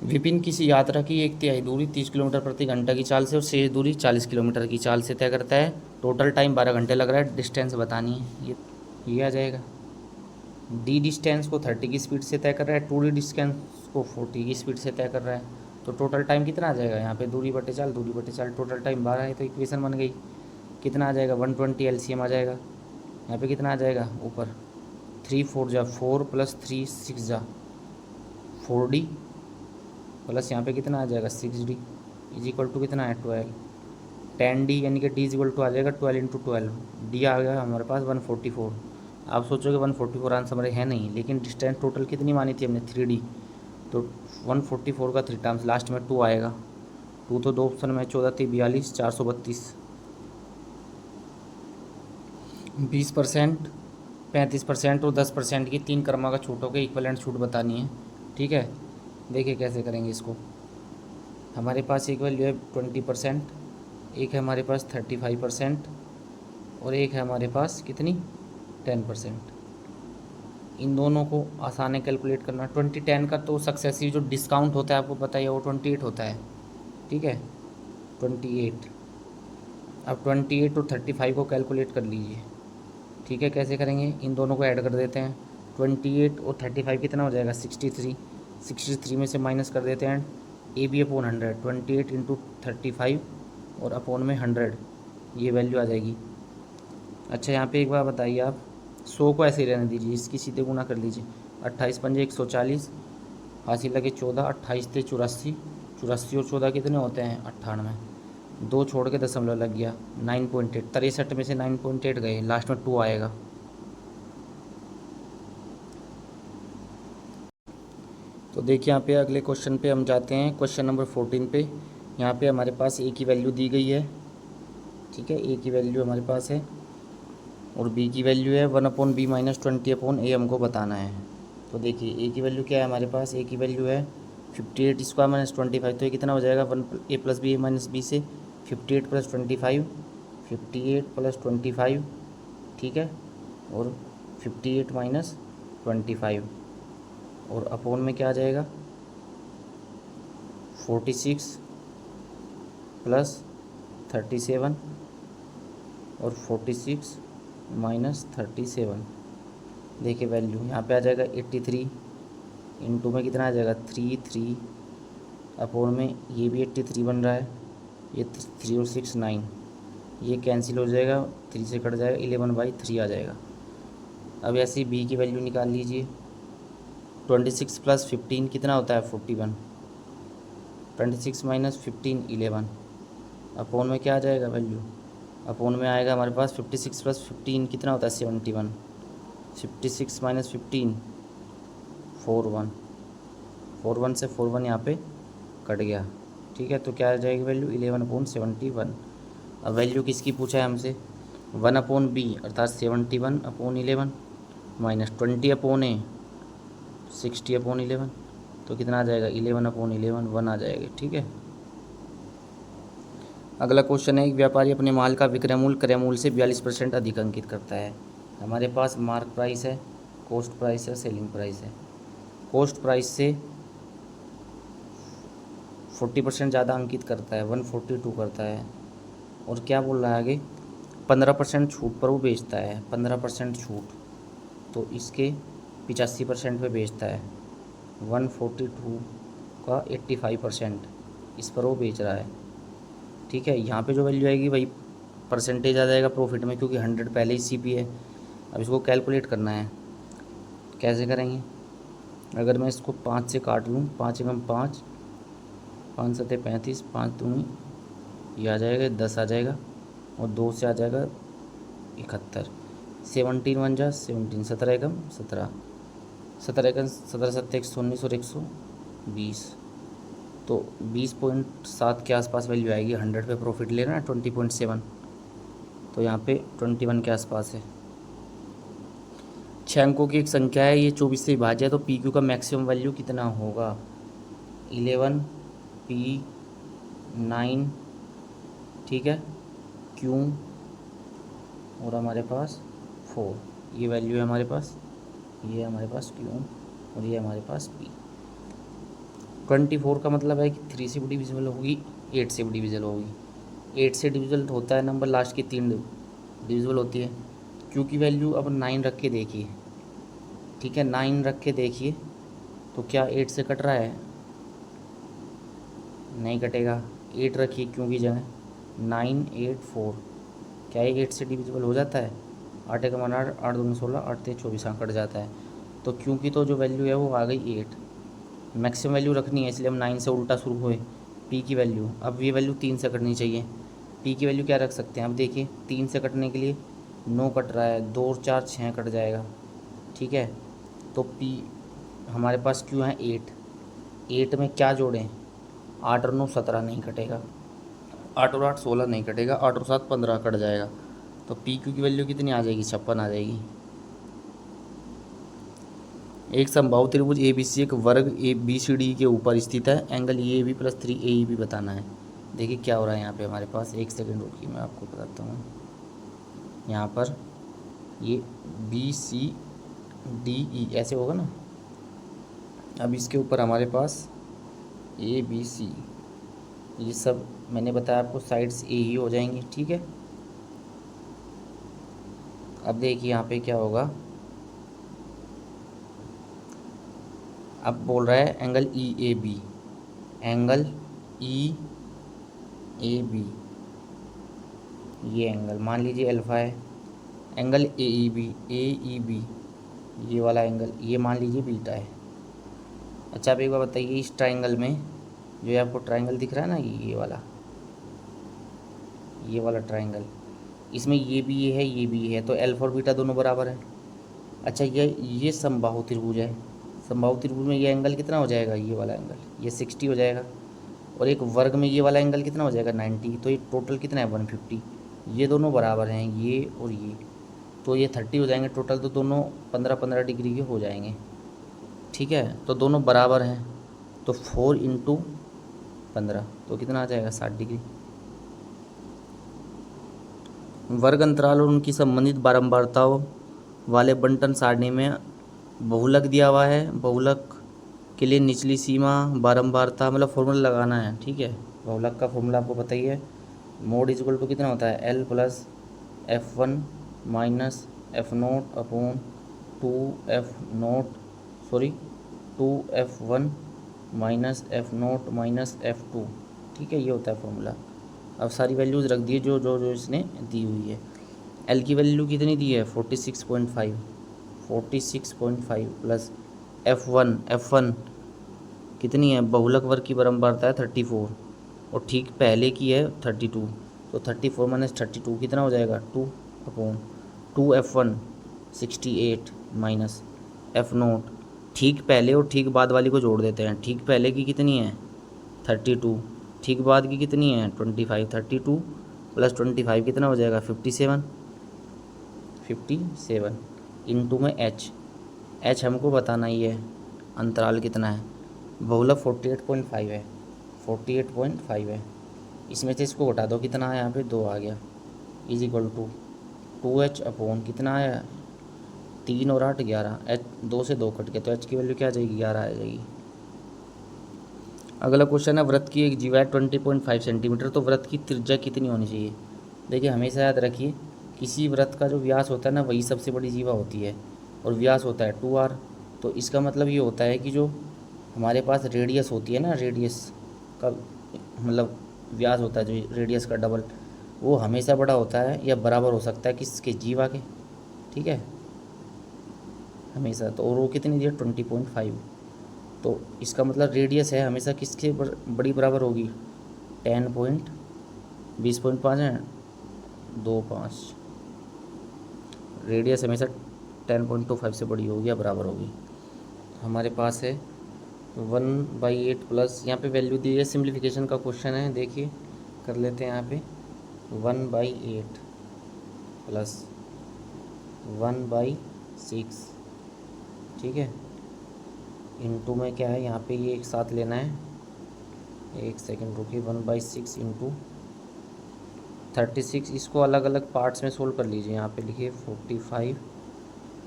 विपिन किसी यात्रा की 1/3 दूरी 30 किलोमीटर प्रति घंटा की चाल से और शेष दूरी 40 किलोमीटर की चाल से तय करता है। टोटल टाइम 12 घंटे लग रहा है। डिस्टेंस बतानी है, ये आ जाएगा। डी डिस्टेंस को 30 की स्पीड से तय कर रहा है, 2D डिस्टेंस को 40 की स्पीड से तय कर रहा है, तो टोटल टाइम कितना आ जाएगा यहाँ पे, दूरी बटे चाल, दूरी बटे चाल, टोटल टाइम 12 है, तो इक्वेशन बन गई। कितना आ जाएगा 120 LCM आ जाएगा। यहाँ पे कितना आ जाएगा ऊपर 3 4 जा 4 + 3 6 जा 4D प्लस यहाँ पे कितना आ जाएगा 6D इज इक्वल टू कितना है 12 10D, यानी कि D इज इक्वल टू आ जाएगा 12 × 12, D आ गया हमारे पास 144। आप सोचोगे 144 आंसर हमारे है नहीं, लेकिन डिस्टेंस टोटल कितनी मानी थी हमने 3D, तो 144 का 3 टाइम्स लास्ट में 2 आएगा। 2 तो 2 ऑप्शन में 14 3 42 432। 20%, 35% और 10% की 3 क्रमागत छूटों के इक्वलेंट छूट बतानी है, ठीक है। देखिए कैसे करेंगे इसको। हमारे पास एक वैल्यू है 20%, एक है हमारे पास 35% और एक है हमारे पास कितनी 10%। इन दोनों को आसान है कैलकुलेट करना। 2010 का तो सक्सेसिव जो डिस्काउंट होता है आपको पता ही है, वो 28 होता है, ठीक है 28। अब 28 और 35 को कैलकुलेट कर लीजिए, ठीक है। कैसे करेंगे, इन दोनों को ऐड कर देते हैं। 28 और 35 कितना हो जाएगा 63, 63 में से माइनस कर देते हैं AB/100, 28 × 35 और अपॉन में 100, ये वैल्यू आ जाएगी। अच्छा, यहाँ पे एक बार बताइए आप, 100 को ऐसे ही रहने दीजिए, इसकी सीधे गुना कर लीजिए। 28 पंजे 140, हासिल लगे 14, 28 × 84, 84 और 14 कितने होते हैं 98, 2 छोड़ के दशमलव लग गया 9.8, 63 में से 9.8 गए, लास्ट में 2 आएगा। तो देखिए यहाँ पे अगले क्वेश्चन पे हम जाते हैं, क्वेश्चन नंबर 14 पे। यहाँ पे हमारे पास ए की वैल्यू दी गई है ठीक है, ए की वैल्यू हमारे पास है और बी की वैल्यू है 1/b - 20/a हमको बताना है। तो देखिए ए की वैल्यू क्या है हमारे पास, ए की वैल्यू है 58 स्क्वायर माइनस 25। तो ये कितना हो जाएगा, 1 a + b - b से 58 + 25, 58 + 25, ठीक है, और 58 - 25 और अपोन में क्या आ जाएगा 46 + 37 और 46 - 37। देखिए वैल्यू यहाँ पे आ जाएगा 83, इंटू में कितना आ जाएगा 3 अपोन में ये भी 83 बन रहा है, ये 3 और 6 9, ये कैंसिल हो जाएगा, 3 से कट जाएगा, 11/3 आ जाएगा। अब ऐसे ही बी की वैल्यू निकाल लीजिए, 26 + 15 कितना होता है 41, 26 - 15 11, अपोन में क्या आ जाएगा वैल्यू, अपोन में आएगा हमारे पास 56 + 15 कितना होता है 71, 56 - 15 41, 41 से 41 यहाँ पे कट गया, ठीक है। तो क्या आ जाएगी वैल्यू 11/71। अब वैल्यू किसकी पूछा है हमसे, 1/b अर्थात 71/11 - 20/a 60/11, तो कितना आ जाएगा 11/11 1 आ जाएगा, ठीक है। अगला क्वेश्चन है, एक व्यापारी अपने माल का विक्रय मूल्य क्रय मूल्य से 42% अधिक अंकित करता है। हमारे पास मार्क प्राइस है, कॉस्ट प्राइस है, सेलिंग प्राइस है। कॉस्ट प्राइस से 40% ज़्यादा अंकित करता है, 142 करता है, और क्या बोल रहा है आगे 15% छूट पर वो बेचता है, 15% छूट, तो इसके 85% पे बेचता है, 142 का 85% इस पर वो बेच रहा है, ठीक है। यहाँ पे जो वैल्यू आएगी वही परसेंटेज आ जाएगा प्रॉफिट में, क्योंकि 100 पहले ही सीपी है। अब इसको कैलकुलेट करना है, कैसे करेंगे, अगर मैं इसको 5 से काट लूँ, 5 एकम 5, 5 सत्ते 35, 5 दूनी ये आ जाएगा 10 आ जाएगा, और 2 से आ जाएगा 71, 17 1 जा 17, 17 एकम 17, 17 एकम 17 सत्ते 119 और 120, तो 20.7 के आसपास वैल्यू आएगी। 100 पे प्रॉफिट ले रहा है 20.7, तो यहाँ पे 21 के आसपास है। 6 अंकों की एक संख्या है, ये 24 से विभाज्य है, तो पी क्यू का मैक्सिमम वैल्यू कितना होगा, 11 पी 9, ठीक है, क्यू और हमारे पास 4, ये वैल्यू है हमारे पास, ये हमारे पास क्यू और ये हमारे पास पी। 24 का मतलब है कि 3 से भी डिविजिबल होगी, 8 से भी डिविजिबल होगी। 8 से डिविजिबल होता है नंबर, लास्ट की 3 डिविजिबल होती है। क्यू की वैल्यू अब 9 रख के देखिए, ठीक है, 9 रख के देखिए, तो क्या 8 से कट रहा है, नहीं कटेगा। 8 रखिए क्यू की जगह, 9 8 4, क्या ये 8 से डिविजिबल हो जाता है, 8 एकम 8, 8 दूनी 16, 8 तेईस 24 कट जाता है। तो क्यू की तो जो वैल्यू है वो आ गई 8, मैक्सिमम वैल्यू रखनी है, इसलिए हम 9 से उल्टा शुरू हुए। पी की वैल्यू, अब ये वैल्यू 3 से कटनी चाहिए। पी की वैल्यू क्या रख सकते हैं, अब देखिए 3 से कटने के लिए 9 कट रहा है, 2 और 4 6 कट जाएगा, ठीक है। तो पी हमारे पास क्यू है 8, 8 में क्या जोड़ें, 8 और 9 17 नहीं कटेगा, 8 और 8 16 नहीं कटेगा, 8 और 7 15 कट जाएगा, तो पी क्यू की वैल्यू कितनी आ जाएगी 56 आ जाएगी। एक समबाहु त्रिभुज ए बी सी एक वर्ग ए बी सी डी के ऊपर स्थित है, angle A B + 3 A B बताना है। देखिए क्या हो रहा है यहाँ पे हमारे पास, एक सेकंड रुकिए मैं आपको बताता हूँ। यहाँ पर ये बी सी डी ई ऐसे होगा ना, अब इसके ऊपर हमारे पास ए बी सी, ये सब मैंने बताया आपको साइड्स ए ही हो जाएंगी, ठीक है। अब देखिए यहाँ पे क्या होगा, अब बोल रहा है angle E A B, angle E A B, ये एंगल मान लीजिए अल्फ़ा है, एंगल ए ई बी ये वाला एंगल ये मान लीजिए बीटा है। अच्छा आप एक बार बताइए, इस ट्राइंगल में जो ये आपको ट्राइंगल दिख रहा है ना, ये वाला ट्राइंगल, इसमें ये भी ये है, ये भी ये है, तो अल्फ़ा और बीटा दोनों बराबर है। अच्छा ये समबाहु त्रिभुज है, समबाहु त्रिभुज में ये एंगल कितना हो जाएगा, ये वाला एंगल ये 60 हो जाएगा, और एक वर्ग में ये वाला एंगल कितना हो जाएगा 90, तो ये टोटल कितना है 150। ये दोनों बराबर हैं, ये और ये, तो ये 30 हो जाएंगे टोटल, तो दोनों 15-15 डिग्री के हो जाएंगे। ठीक है, तो दोनों बराबर हैं, तो 4 इंटू 15 तो कितना आ जाएगा 60 डिग्री। वर्ग अंतराल और उनकी संबंधित बारंबारताओं वाले बंटन सारणी में बहुलक दिया हुआ है। बहुलक के लिए निचली सीमा बारंबारता, मतलब फॉर्मूला लगाना है। ठीक है, बहुलक का फॉर्मूला आपको पता ही है, मोड इज इक्वल टू कितना होता है, L plus F1 minus F0 upon 2F0, sorry 2F1 minus F0 minus F2। ठीक है, ये होता है फॉर्मूला। अब सारी वैल्यूज़ रख दिए जो जो जो इसने दी हुई है। एल की वैल्यू कितनी दी है 46.5, 46.5 प्लस F1 कितनी है, बहुलक वर्ग की बारंबारता है 34, और ठीक पहले की है 32, तो 34 माइनस 32 कितना हो जाएगा 2 अपॉन 2F1 68 माइनस F0, ठीक पहले और ठीक बाद वाली को जोड़ देते हैं। ठीक पहले की कितनी है 32, ठीक बाद की कितनी है 25, 32 प्लस 25 कितना हो जाएगा 57, 57 इंटू में एच हमको बताना ही है अंतराल कितना है, बहुलक 48.5 है, 48.5 है। इसमें से इसको घटा दो, कितना है यहाँ पे 2 आ गया, is equal to 2H upon कितना आया 3 और 8 11, एच 2 से 2 कट गया, तो एच की वैल्यू क्या आ जाएगी 11 आ जाएगी। अगला क्वेश्चन है, वृत्त की एक जीवा है 20.5 सेंटीमीटर, तो वृत्त की त्रिज्या कितनी होनी चाहिए। देखिए हमेशा याद रखिए, किसी वृत्त का जो व्यास होता है ना वही सबसे बड़ी जीवा होती है, और व्यास होता है 2r। तो इसका मतलब ये होता है कि जो हमारे पास रेडियस होती है ना, रेडियस का मतलब व्यास होता है जो रेडियस का डबल, वो हमेशा बड़ा होता है या बराबर हो सकता है किसके, जीवा के। ठीक है, हमेशा। तो और वो कितनी दी है 20.5, तो इसका मतलब रेडियस है हमेशा किसके बड़ी बराबर होगी, 20.5 है 25, रेडियस हमेशा 10.25 से बड़ी होगी या बराबर होगी। हमारे पास है 1/8 प्लस, यहाँ पे वैल्यू दी है, सिंप्लीफिकेशन का क्वेश्चन है, देखिए कर लेते हैं यहाँ पे 1/8 प्लस 1/6। ठीक है, इंटू में क्या है, यहाँ पे ये एक साथ लेना है, एक सेकंड रुकिए, 1/6 इंटू 36, इसको अलग अलग पार्ट्स में सोल्व कर लीजिए। यहाँ पे लिखिए 45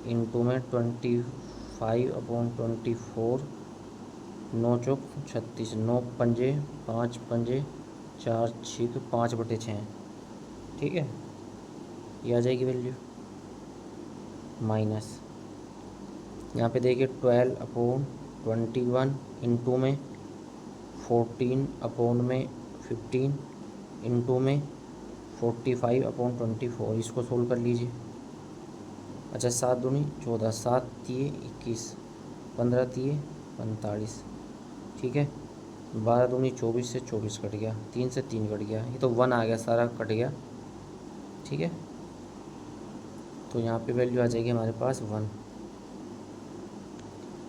इंटू में 25 अपॉन 24, 9 चौक 36, 9 पंजे 5 पंजे 4 6 5/6। ठीक है, ये आ जाएगी वैल्यू, माइनस यहाँ पे देखिए 12 अपॉन 21 इंटू में 14 अपॉन में 15 इंटू में 45 अपॉन 24, इसको सोल्व कर लीजिए। अच्छा 7 दूनी 14, 7 तिये 21, 15 तिये 45। ठीक है, 12 दूनी 24 से 24 कट गया, 3 से 3 कट गया, ये तो 1 आ गया, सारा कट गया। ठीक है, तो यहाँ पे वैल्यू आ जाएगी हमारे पास 1,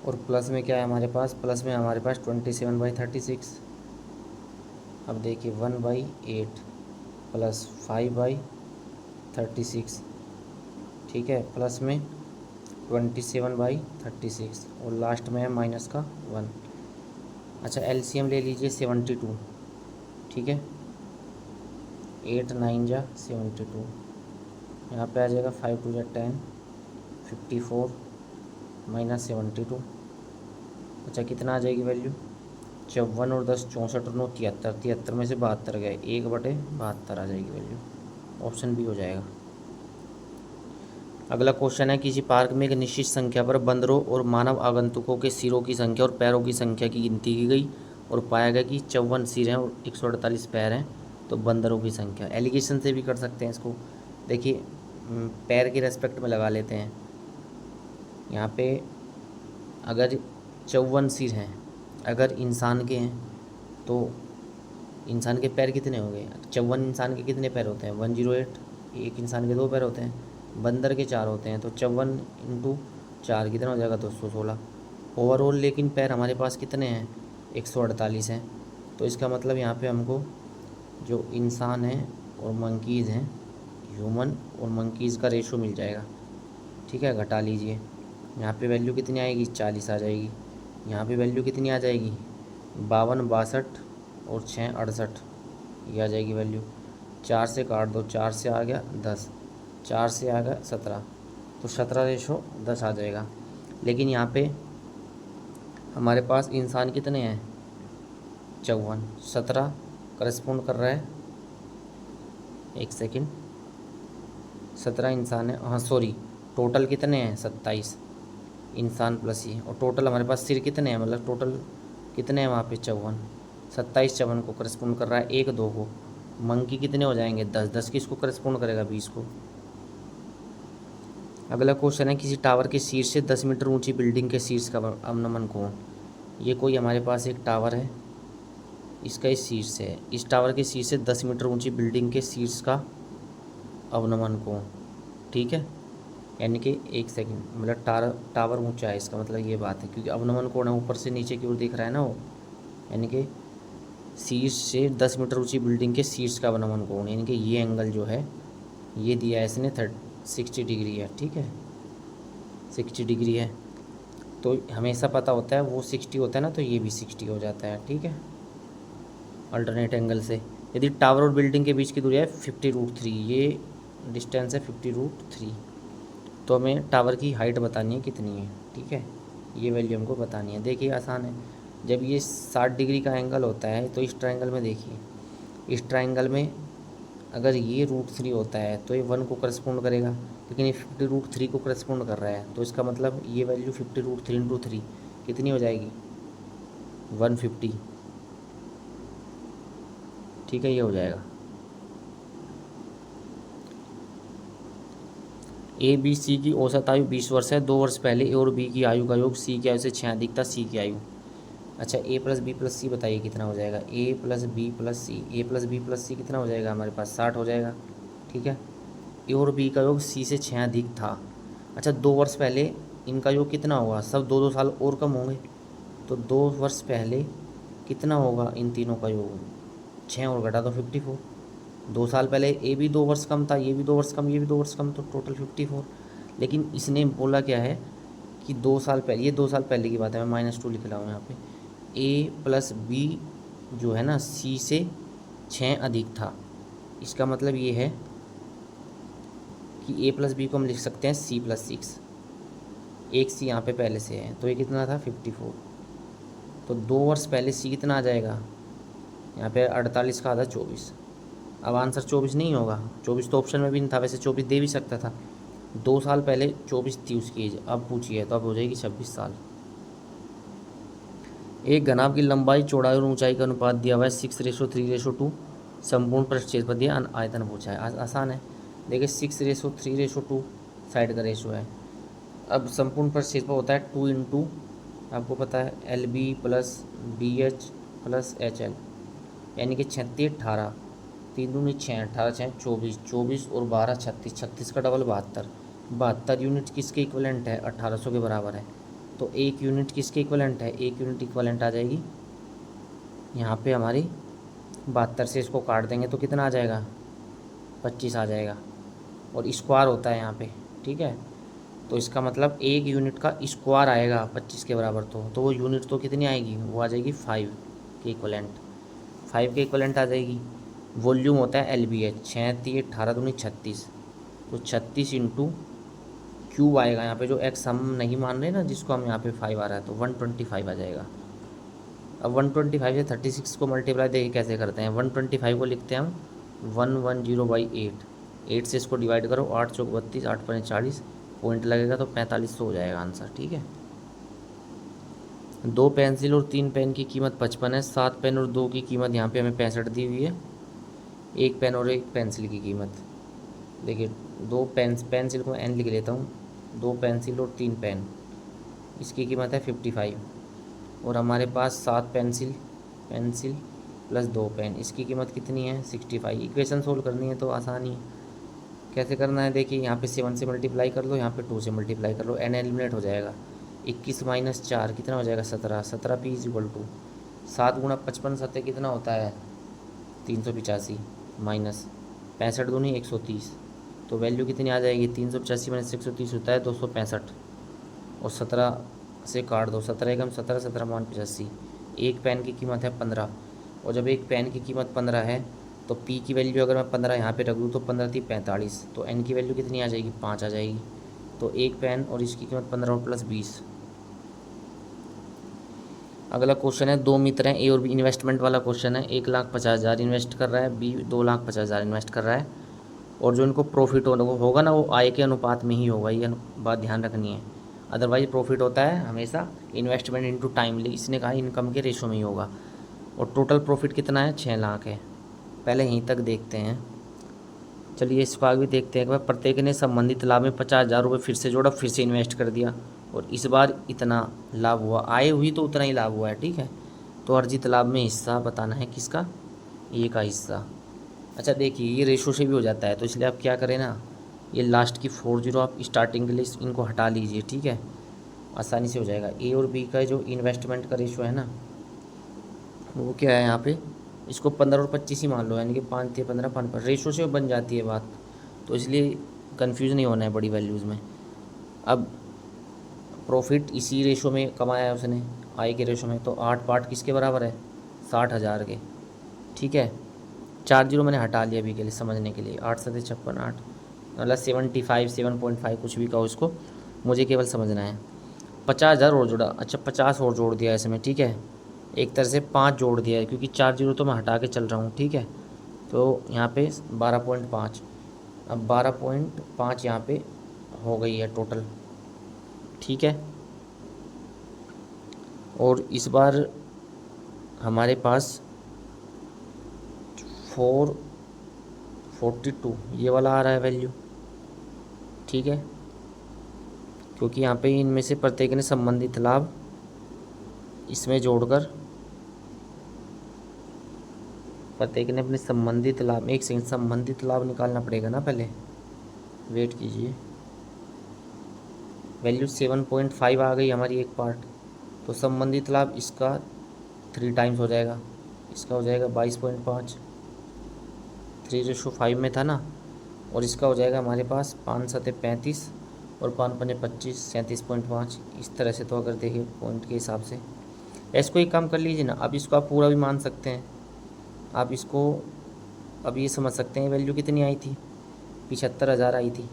और प्लस में क्या है हमारे पास, प्लस में हमारे पास 27/36। अब देखिए 1/8 प्लस 5/36। ठीक है, प्लस में 27/36, और लास्ट में है माइनस का 1। अच्छा एलसीएम ले लीजिए 72। ठीक है, 8 9 जा 72, यहाँ पे आ जाएगा 5 2 जा 10, 54 माइनस 72। अच्छा कितना आ जाएगी वैल्यू, 54 और 10 64 और 9 73, 73 में से 72 गए, 1/72 आ जाएगी वैल्यू, ऑप्शन बी हो जाएगा। अगला क्वेश्चन है, किसी पार्क में एक निश्चित संख्या पर बंदरों और मानव आगंतुकों के सिरों की संख्या और पैरों की संख्या की गिनती की गई, और पाया गया कि 54 सिर हैं और 148 पैर हैं, तो बंदरों की संख्या। एलिगेशन से भी कर सकते हैं इसको। देखिए पैर के रेस्पेक्ट में लगा लेते हैं, यहाँ पे अगर 54 सिर हैं, अगर इंसान के हैं तो इंसान के पैर कितने हो गए, 54 इंसान के कितने पैर होते हैं 108, एक इंसान के 2 पैर होते हैं, बंदर के 4 होते हैं, तो 54 इंटू 4 कितना हो जाएगा 216 ओवरऑल। लेकिन पैर हमारे पास कितने हैं 148 हैं, तो इसका मतलब यहाँ पे हमको जो इंसान हैं और मंकीज़ हैं ह्यूमन और मंकीज़ का रेशो मिल जाएगा। ठीक है, घटा लीजिए। यहाँ पे वैल्यू कितनी आएगी, 40 आ जाएगी। यहाँ पे वैल्यू कितनी आ जाएगी, 52, 62 और 6, 68, ये आ जाएगी वैल्यू। 4 से काट दो, 4 से आ गया 10, 4 से आ गया 17, तो 17:10 आ जाएगा। लेकिन यहाँ पे हमारे पास इंसान कितने हैं, 54, 17 करस्पॉन्ड कर रहा है, एक सेकंड, 17 इंसान है, हाँ सॉरी, टोटल कितने हैं, 27 इंसान प्लस ये, और टोटल हमारे पास सिर कितने हैं, मतलब टोटल कितने हैं वहाँ पे, 54, 27 54 को करस्पॉन्ड कर रहा है, 1 2 को। मंकी कितने हो जाएंगे, 10 10 किसको करस्पॉन्ड करेगा, 20 को। अगला क्वेश्चन है, किसी टावर के शीर्ष से 10 मीटर ऊंची बिल्डिंग के शीर्ष का अवनमन कोण। ये कोई हमारे पास एक टावर है, इसका इस शीर्ष है, इस टावर के शीर्ष से 10 मीटर ऊंची बिल्डिंग के शीर्ष का अवनमन कोण। ठीक है, यानी कि एक सेकंड, मतलब टावर ऊंचा है, इसका मतलब ये बात है, क्योंकि अवनमन कोण है, ऊपर से नीचे की ओर दिख रहा है ना वो, यानी कि शीर्ष से 10 मीटर ऊंची बिल्डिंग के शीर्ष का अवनमन कोण, यानी कि ये एंगल जो है ये दिया है इसने 60 डिग्री है। ठीक है, 60 डिग्री है, तो हमेशा पता होता है वो 60 होता है ना, तो ये भी 60 हो जाता है। ठीक है, अल्टरनेट एंगल से। यदि टावर और बिल्डिंग के बीच की दूरी है 50√3, ये डिस्टेंस है 50√3, तो हमें टावर की हाइट बतानी है कितनी है। ठीक है, ये वैल्यू हमको बतानी है। देखिए आसान है, जब ये 60 डिग्री का एंगल होता है तो इस ट्रायंगल में देखिए, इस ट्रायंगल में अगर ये √3 होता है तो ये 1 को करस्पॉन्ड करेगा, लेकिन ये 50√3 को करस्पॉन्ड कर रहा है, तो इसका मतलब ये वैल्यू 50√3 × 3 कितनी हो जाएगी, 150। ठीक है, ये हो जाएगा। ए बी सी की औसत आयु 20 वर्ष है। 2 वर्ष पहले ए और बी की आयु का योग सी की आयु से 6 अधिक था, सी की आयु। अच्छा, ए प्लस बी प्लस सी बताइए कितना हो जाएगा, ए प्लस बी प्लस सी, ए प्लस बी प्लस सी कितना हो जाएगा हमारे पास, 60 हो जाएगा। ठीक है, ए और बी का योग सी से 6 अधिक था। अच्छा, 2 वर्ष पहले इनका योग कितना होगा, सब 2 2 साल और कम होंगे, तो 2 वर्ष पहले कितना होगा इन तीनों का योग, 6 और घटा दो 54। 2 साल पहले ए भी 2 वर्ष कम था, ये भी 2 वर्ष कम, ये भी 2 वर्ष कम, तो टोटल 54। लेकिन इसने बोला क्या है कि 2 साल पहले, ये 2 साल पहले की बात है, मैं -2 लिख रहा हूँ यहाँ पे। ए प्लस बी जो है ना सी से 6 अधिक था, इसका मतलब ये है कि ए प्लस बी को हम लिख सकते हैं सी प्लस 6, एक सी यहाँ पे पहले से है, तो ये कितना था 54। तो 2 वर्ष पहले सी कितना आ जाएगा, यहाँ पे 48 का आधा 24। अब आंसर 24 नहीं होगा, 24 तो ऑप्शन में भी नहीं था, वैसे 24 दे भी सकता था। 2 साल पहले 24 थी उसकी एज, अब पूछिए तो अब हो जाएगी 26 साल। एक घनाभ की लंबाई, चौड़ाई और ऊंचाई का अनुपात दिया हुआ है 6:3:2, संपूर्ण पृष्ठ क्षेत्रफल दिया, आयतन पूछा है। आसान है, देखिए 6:3:2 साइड का रेशो है। अब संपूर्ण पृष्ठ क्षेत्रफल होता है 2 इंटू, आपको पता है LB plus BH plus HL, यानी कि 36 18, 3 दूनी 6, 18 6 24, 24 और 12 36, 36 का डबल 72, 72 यूनिट किसके इक्वलेंट है, 1800 के बराबर है। तो 1 यूनिट किसके इक्वलेंट है, 1 यूनिट इक्वलेंट आ जाएगी यहाँ पे हमारी 72 से इसको काट देंगे तो कितना आ जाएगा, 25 आ जाएगा, और स्क्वायर होता है यहाँ पे। ठीक है, तो इसका मतलब 1 यूनिट का स्क्वायर आएगा 25 के बराबर, तो वो यूनिट तो कितनी आएगी, वो आ जाएगी 5 के इक्वलेंट, 5 के इक्वलेंट आ जाएगी। वॉल्यूम होता है LBH, 6 3 18 दूनी 36, तो 36 इंटू क्यूब आएगा, यहाँ पे जो x हम नहीं मान रहे ना, जिसको हम यहाँ पे 5 आ रहा है, तो 125 आ जाएगा। अब 125 से 36 को मल्टीप्लाई देखिए कैसे करते हैं, 125 को लिखते हैं हम 110/8, 8 से इसको डिवाइड करो, 8 चौक 32, 8 5 40, पॉइंट लगेगा तो 4500 हो जाएगा आंसर। ठीक है, 2 पेंसिल और 3 पेन की कीमत 55 है, 7 पेन और 2 की कीमत यहाँ पे हमें 65 दी हुई है, 1 पेन और 1 पेंसिल की कीमत। देखिए 2 पेंसिल को N लिख लेता हूँ, 2 पेंसिल और 3 पेन, इसकी कीमत है 55, और हमारे पास 7 पेंसिल प्लस 2 पेन, इसकी कीमत कितनी है 65। इक्वेशन सोल्व करनी है तो आसानी है, कैसे करना है, देखिए यहाँ पे 7 से मल्टीप्लाई कर लो, यहाँ पे 2 से मल्टीप्लाई कर लो, N एलिमिनेट हो जाएगा, 21 - 4 कितना हो जाएगा 17, 17P = 7 × 55 7 कितना होता है 385, माइनस 65 दूनी 130, तो वैल्यू कितनी आ जाएगी, 385 माइनस 130 होता है 265, और 17 से काट दो, 17 एकम 17, 17 मान 85। एक पेन की कीमत है 15, और जब एक पेन की कीमत 15 है तो पी की वैल्यू अगर मैं 15 यहाँ पे रख दूँ तो 15 थी 45, तो एन की वैल्यू कितनी आ जाएगी, 5 आ जाएगी। तो एक पेन और इसकी कीमत 15 और प्लस 20। अगला क्वेश्चन है, दो मित्र हैं ए और बी, इन्वेस्टमेंट वाला क्वेश्चन है। 1,50,000 इन्वेस्ट कर रहा है, बी 2,50,000 इन्वेस्ट कर रहा है, और जो इनको प्रॉफिट होगा ना वो आय के अनुपात में ही होगा, ये बात ध्यान रखनी है। अदरवाइज प्रॉफिट होता है हमेशा इन्वेस्टमेंट इनटू टाइम, इसने कहा इनकम के रेशो में ही होगा। और टोटल प्रॉफिट कितना है, 6 लाख है। पहले यहीं तक देखते हैं, चलिए इसको आगे भी देखते हैं कि भाई प्रत्येक ने संबंधित लाभ में 50,000 रुपये फिर से जोड़ा, फिर से इन्वेस्ट कर दिया, और इस बार इतना लाभ हुआ, आय हुई तो उतना ही लाभ हुआ है, ठीक है। तो अर्जित लाभ में हिस्सा बताना है किसका, ए का हिस्सा। अच्छा देखिए ये रेशो से भी हो जाता है, तो इसलिए आप क्या करें ना, ये लास्ट की 40 आप स्टार्टिंग के लिए इनको हटा लीजिए, ठीक है, आसानी से हो जाएगा। ए और बी का जो इन्वेस्टमेंट का रेशो है ना वो क्या है यहाँ पे, इसको 15 और 25 ही मान लो, यानी कि 5 थे 15, 5 पर रेशो से बन जाती है बात, तो इसलिए कंफ्यूज नहीं होना है बड़ी वैल्यूज़ में। अब प्रॉफिट इसी रेशो में कमाया है उसने, आय के रेशो में, तो 8 पार्ट किसके बराबर है, 60,000 के, ठीक है। 4 जीरो मैंने हटा लिया अभी के लिए समझने के लिए, 8 7 56 8, मतलब 75 7.5 कुछ भी कहो इसको, मुझे केवल समझना है। 50,000 और जोड़ा, अच्छा 50 और जोड़ दिया इसमें, ठीक है, एक तरह से 5 जोड़ दिया है क्योंकि 4 जीरो तो मैं हटा के चल रहा हूँ, ठीक है। तो यहाँ पे 12.5, अब 12.5 यहाँ पे हो गई है टोटल, ठीक है। और इस बार हमारे पास 442 ये वाला आ रहा है वैल्यू, ठीक है, क्योंकि यहाँ पे इनमें से प्रत्येक ने संबंधित लाभ इसमें जोड़कर, प्रत्येक ने अपने संबंधित लाभ, एक सेकंड संबंधित लाभ निकालना पड़ेगा ना पहले, वेट कीजिए। वैल्यू 7.5 आ गई हमारी एक पार्ट, तो संबंधित लाभ इसका 3 टाइम्स हो जाएगा, इसका हो जाएगा 22.5, 3:5 में था ना, और इसका हो जाएगा हमारे पास 5 7 35 और 5 5 25, 37.5। इस तरह से तो अगर देखिए पॉइंट के हिसाब से इसको एक काम कर लीजिए ना, अब इसको आप पूरा भी मान सकते हैं, आप इसको अब ये समझ सकते हैं वैल्यू कितनी आई थी, 75,000 आई थी,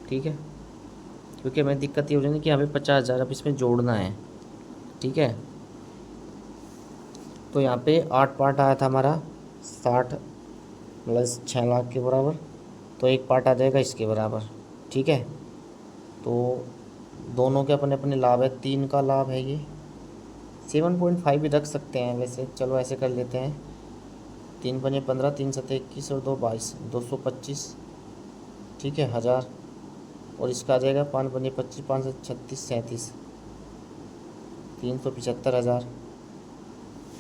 ठीक है। क्योंकि हमें दिक्कत ये हो जाएगी कि हमें 50,000 अब इसमें जोड़ना है, ठीक है। तो यहाँ पे 8 पार्ट आया था हमारा 60 प्लस 6 लाख के बराबर, तो एक पार्ट आ जाएगा इसके बराबर, ठीक है। तो दोनों के अपने अपने लाभ है, 3 का लाभ है ये, 7.5 भी रख सकते हैं वैसे, चलो ऐसे कर लेते हैं, 3 पंजे 15, 3 सत्ते 21 और 2 22, 225, ठीक है, 1000। और इसका आ जाएगा 5 पंजे 25, 5 36 37, 375,000,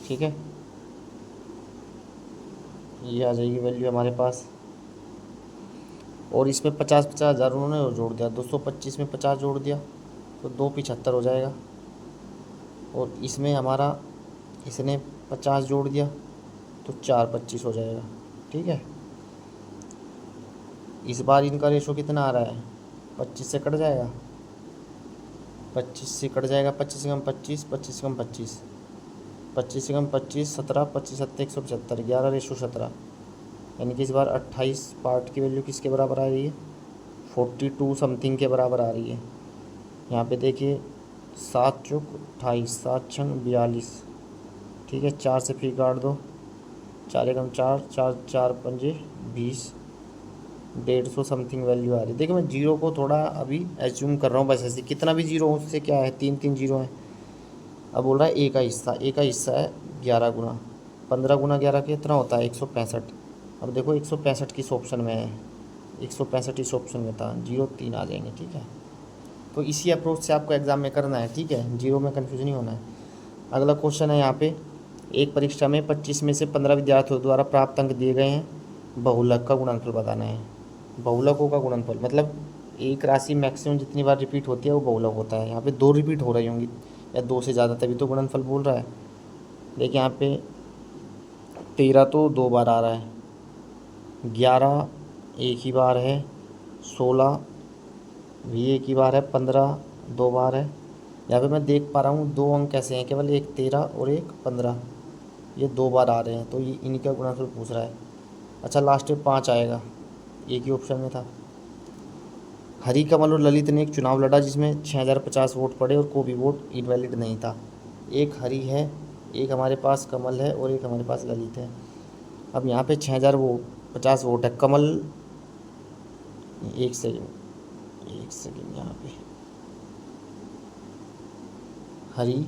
ठीक है। ये आ जाएगी वैल्यू हमारे पास। और इसमें 50,000 उन्होंने जोड़ दिया, 225 में 50 जोड़ दिया तो 275 हो जाएगा। और इसमें हमारा इसने 50 जोड़ दिया तो 425 हो जाएगा, ठीक है। इस बार इनका रेशो कितना आ रहा है, 25 से कट जाएगा, 25 से कट जाएगा, 25 से कम 25, 25 से कम 25, 25 से कम 25, 17, 25 सत्ते 175, 11:17, यानी कि इस बार 28 पार्ट की वैल्यू किसके बराबर आ रही है, 42 समथिंग के बराबर आ रही है। यहाँ पे देखिए 7 चौक 28, 7 छंग 42, ठीक है, 4 से फिर काट दो, 4 एकम 4, 4 4 पंजे 20, 150 समथिंग वैल्यू आ रही है। देखिए मैं जीरो को थोड़ा अभी एज्यूम कर रहा हूँ बस ऐसे, कितना भी जीरो हो उससे क्या है, 3 3 जीरो है। अब बोल रहा है ए का हिस्सा है 11 गुना, 15 गुना 11 कितना होता है 165। अब देखो 165 किस ऑप्शन में है, 165 इस ऑप्शन में था, 0 3 आ जाएंगे, ठीक है। तो इसी अप्रोच से आपको एग्ज़ाम में करना है, ठीक है, जीरो में कन्फ्यूज नहीं होना है। अगला क्वेश्चन है यहाँ पे, एक परीक्षा में 25 में से 15 विद्यार्थियों द्वारा प्राप्त अंक दिए गए हैं, बहुलक का गुणनफल बताना है। बहुलकों का गुणनफल मतलब एक राशि मैक्सिमम जितनी बार रिपीट होती है वो बहुलक होता है। यहाँ पे 2 रिपीट हो रही होंगी या 2 से ज़्यादा, तभी तो गुणनफल बोल रहा है। देखिए यहाँ पे 13 तो 2 बार आ रहा है, 11 एक ही बार है, 16 भी एक ही बार है, 15 दो बार है। यहाँ पे मैं देख पा रहा हूँ दो अंक कैसे हैं, केवल एक 13 और एक 15, ये दो बार आ रहे हैं, तो ये इनका गुणनफल पूछ रहा है। अच्छा लास्ट में 5 आएगा, एक ही ऑप्शन में था। हरी, कमल और ललित ने एक चुनाव लड़ा जिसमें 6050 वोट पड़े और कोई भी वोट इनवैलिड नहीं था। एक हरी है, एक हमारे पास कमल है और एक हमारे पास ललित है। अब यहाँ पे 6050 वोट है। कमल, एक सेकेंड यहाँ पे, हरी,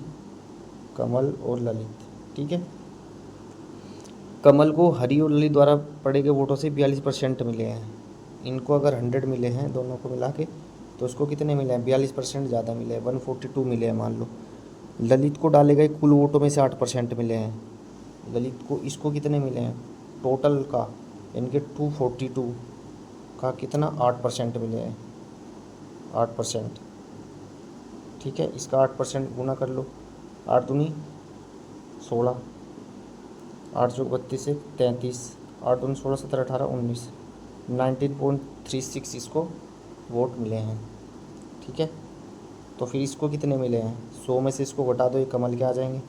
कमल और ललित, ठीक है। कमल को हरी और ललित द्वारा पड़े गए वोटों से 42% मिले हैं। इनको अगर 100 मिले हैं दोनों को मिला के, तो उसको कितने मिले हैं? 42% ज़्यादा मिले हैं, 142 मिले हैं मान लो। ललित को डाले गए कुल वोटों में से 8% मिले हैं। ललित को, इसको कितने मिले हैं टोटल का, इनके 242 का कितना 8% मिले हैं, 8%, ठीक है। इसका 8% गुना कर लो, 8 दूनी 16, 8 चौक 32 एक 33, 8 दूनी 16 17 18 19, 19.36 इसको वोट मिले हैं, ठीक है। तो फिर इसको कितने मिले हैं? 100 में से इसको घटा दो, ये कमल के आ जाएंगे,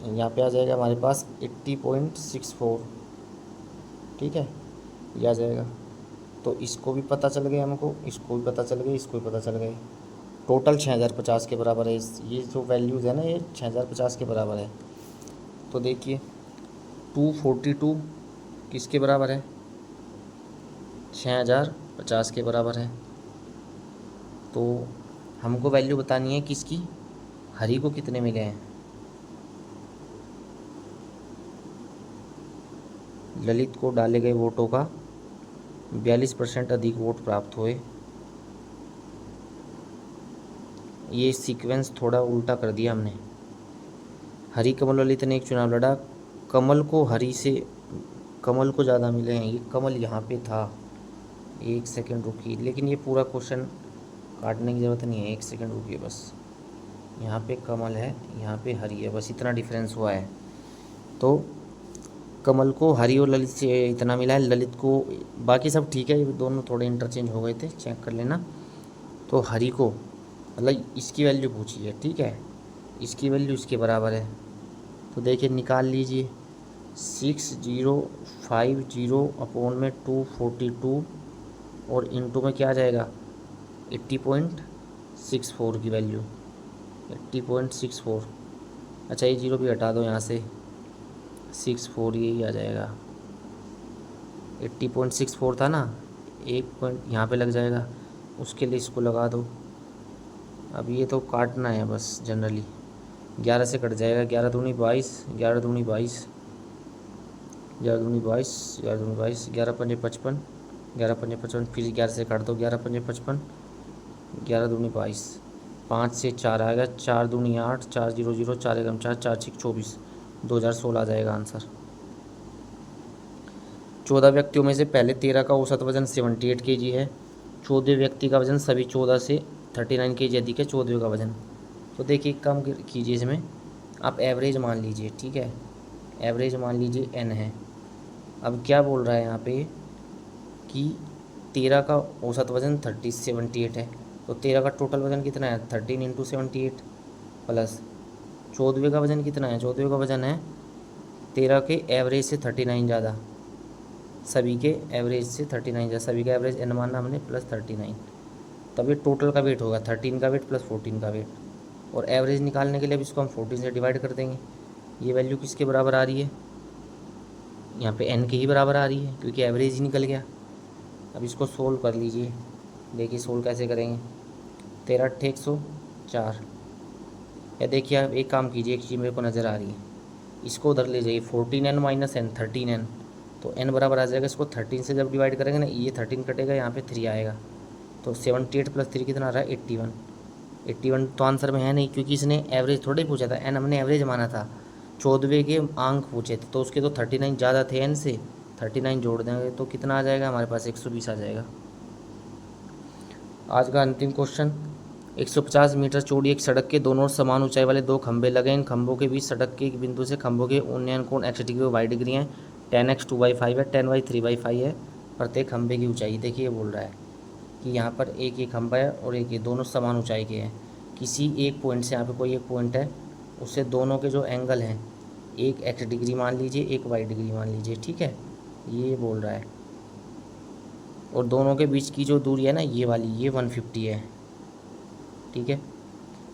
यहाँ पे आ जाएगा हमारे पास 80.64, ठीक है, ये आ जाएगा। तो इसको भी पता चल गया हमको, इसको भी पता चल गई, इसको भी पता चल गई। टोटल 6050 के बराबर है। ये जो वैल्यूज़ है ना, ये 6050 के बराबर है। तो देखिए 242 किसके बराबर है? 6050 के बराबर है। तो हमको वैल्यू बतानी है किसकी? हरी को कितने मिले हैं, ललित को डाले गए वोटों का 42% अधिक वोट प्राप्त हुए। ये सीक्वेंस थोड़ा उल्टा कर दिया हमने। हरी, कमल, ललित ने एक चुनाव लड़ा, कमल को हरी से, कमल को ज़्यादा मिले हैं। ये कमल यहाँ पे था, एक सेकंड रुकिए, लेकिन ये पूरा क्वेश्चन काटने की ज़रूरत नहीं है, एक सेकंड रुकिए बस। यहाँ पे कमल है, यहाँ पे हरी है, बस इतना डिफरेंस हुआ है। तो कमल को हरी और ललित से इतना मिला है, ललित को, बाकी सब ठीक है, ये दोनों थोड़े इंटरचेंज हो गए थे, चेक कर लेना। तो हरी को, मतलब इसकी वैल्यू पूछी है, ठीक है, इसकी वैल्यू इसके बराबर है। तो देखिए निकाल लीजिए, 6050 अपॉन में 242 और इनटू में क्या आ जाएगा 80.64 की वैल्यू, 80.64। अच्छा ये जीरो भी हटा दो यहाँ से, 64 यही आ जाएगा, 80.64 था ना, एक पॉइंट यहाँ पे लग जाएगा, उसके लिए इसको लगा दो। अब ये तो काटना है बस जनरली, 11 से कट जाएगा, 11 दूनी 22, 11 दूनी 22, 11 दूनी 22, 11 दूनी 22, 11 पंजे 55, 11 पंजे 55, फिर 11 से काट दो, 11 पंजे 55, 11 दूनी 22, 5 से 4 आएगा, 4 दूनी 8, 4 0 0, 4 एकम 4, 4 6 24, 2016 आ जाएगा आंसर। 14 व्यक्तियों में से पहले 13 का औसत वजन 78 kg है। 14वें व्यक्ति का वजन सभी 14 से 39 kg अधिक है 14वें का वजन। तो देखिए कम कीजिए, इसमें आप एवरेज मान लीजिए, ठीक है, एवरेज मान लीजिए n है। अब क्या बोल रहा है यहाँ पे कि 13 का औसत वजन 78 है, तो 13 का टोटल वजन कितना है 13 × 78 प्लस 14वें का वजन कितना है, 14वें का वजन है 13 के एवरेज से 39 ज़्यादा, सभी के एवरेज से 39 ज़्यादा, सभी का एवरेज n माना हमने प्लस 39, तब ये टोटल का वेट होगा 13 का वेट प्लस 14 का वेट। और एवरेज निकालने के लिए अब इसको हम 14 से डिवाइड कर देंगे। ये वैल्यू किसके बराबर आ रही है, यहाँ पे n के ही बराबर आ रही है क्योंकि एवरेज ही निकल गया। अब इसको सोल्व कर लीजिए, देखिए सोल्व कैसे करेंगे। 13 × 104, या देखिए आप एक काम कीजिए, एक चीज़ मेरे को नज़र आ रही है, इसको उधर ले जाइए, 14n माइनस n 13n, तो n बराबर आ जाएगा, इसको 13 से जब डिवाइड करेंगे ना, ये 13 कटेगा, यहाँ पे 3 आएगा, तो 78 + 3 कितना आ रहा है 81। 81 तो आंसर में है नहीं क्योंकि इसने एवरेज थोड़ा ही पूछा था, n हमने एवरेज माना था, 14वें के अंक पूछे थे, तो उसके तो 39 ज़्यादा थे n से, 39 जोड़ देंगे तो कितना आ जाएगा हमारे पास 120 आ जाएगा। आज का अंतिम क्वेश्चन, 150 मीटर चौड़ी एक सड़क के दोनों ओर समान ऊंचाई वाले दो खंभे लगे, इन खंभों के बीच सड़क के एक बिंदु से खंभों के उन्नयन कोण x डिग्री और y डिग्री हैं, 10x 2/5 है, 10y 3/5 है, प्रत्येक खंभे की ऊंचाई देखिए ये बोल रहा है। कि यहाँ पर एक ये खंभा है और एक ये, दोनों समान ऊंचाई के हैं। किसी एक पॉइंट से, यहाँ पे कोई एक पॉइंट है, उससे दोनों के जो एंगल हैं, एक x डिग्री मान लीजिए, एक y डिग्री मान लीजिए, ठीक है, ये बोल रहा है। और दोनों के बीच की जो दूरी है ना, ये वाली, ये 150 है, ठीक है।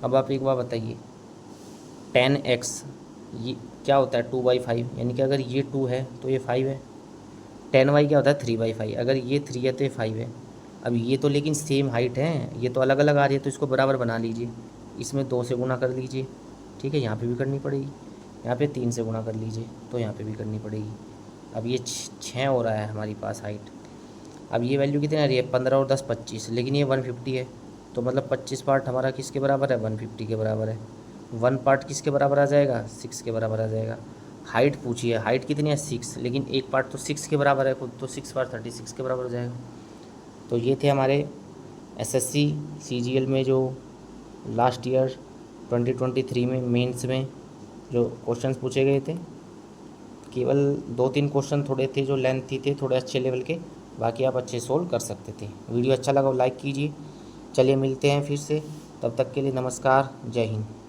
अब आप एक बार बताइए, 10x ये क्या होता है, 2/5, यानी कि अगर ये 2 है तो ये 5 है। 10y क्या होता है, 3/5, अगर ये 3 है तो ये 5 है। अब ये तो लेकिन सेम हाइट है, ये तो अलग अलग आ रही है, तो इसको बराबर बना लीजिए, इसमें 2 से गुना कर लीजिए, ठीक है, यहाँ पे भी करनी पड़ेगी, यहाँ पे 3 से गुना कर लीजिए, तो यहाँ पे भी करनी पड़ेगी। अब ये 6 हो रहा है हमारी पास हाइट। अब ये वैल्यू कितनी आ रही है, 15 और 10 25, लेकिन ये 150 है, तो मतलब 25 पार्ट हमारा किसके बराबर है, 150 के बराबर है। 1 पार्ट किसके बराबर आ जाएगा, 6 के बराबर आ जाएगा। हाइट पूछिए, हाइट कितनी है, 6, लेकिन एक पार्ट तो 6 के बराबर है खुद, तो 6 पार्ट 36 के बराबर हो जाएगा। तो ये थे हमारे एसएससी सीजीएल में जो लास्ट ईयर 2023 में मेंस में जो क्वेश्चंस पूछे गए थे। केवल 2-3 क्वेश्चन थोड़े थे जो लेंथी थे, थोड़े अच्छे लेवल के, बाकी आप अच्छे सोल्व कर सकते थे। वीडियो अच्छा लगा लाइक कीजिए। चलिए मिलते हैं फिर से, तब तक के लिए नमस्कार, जय हिंद।